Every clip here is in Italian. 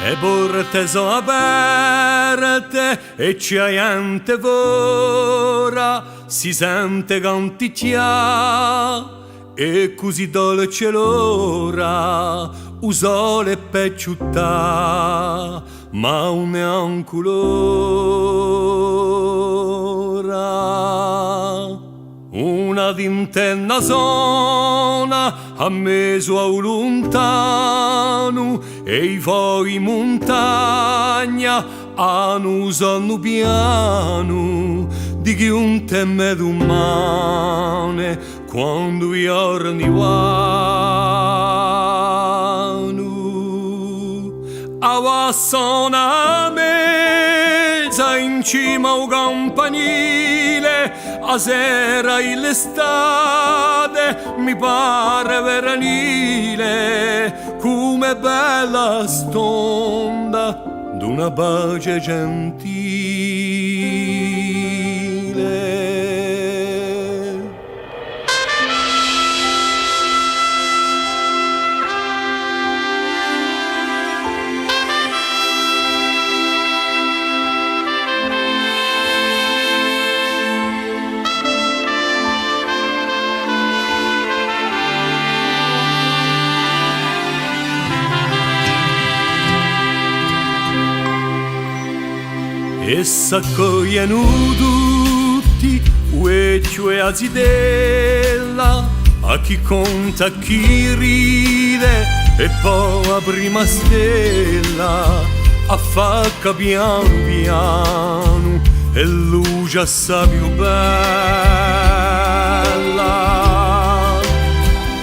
E porte sono aperte e c'è gente vora, si sente canticchia e così dolce l'ora, il sole è per città, ma non è anche l'ora. Una d'intenna zona a meso a lontano e i fuochi montagna hanno sonno piano di chi un teme d'umane quando i giorni vanno a vassona mezza in cima al campanile a sera e l'estate mi pare veranile come bella stonda d'una pace gentile. E s'accogliano tutti, ueccio e azidella, a chi conta, a chi ride, e poi la prima stella, a facca piano piano, e luce sa più bella.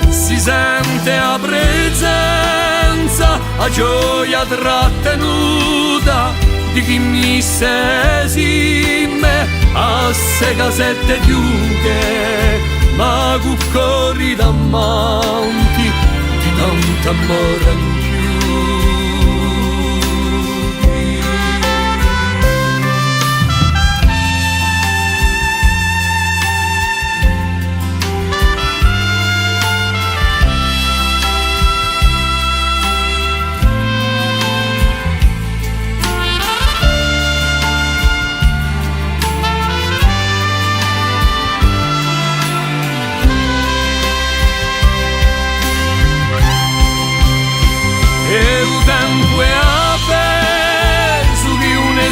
Si sente la presenza, a gioia trattenuta, di chi mi esime a se casette chiude, ma cu corri davanti di tanto amore in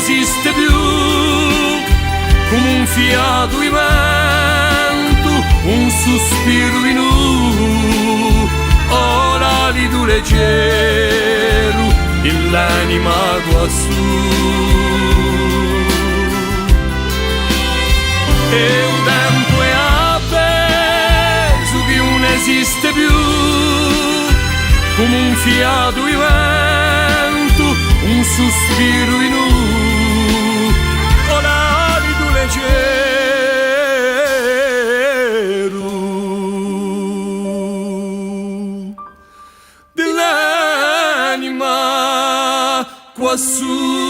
esiste più come un fiato di vento, un sospiro in ora di tu leggero dell'anima quassù. E un tempo è appeso che non esiste più come un fiato di vento, un sospiro in ora di tu leggero dell'anima quassù.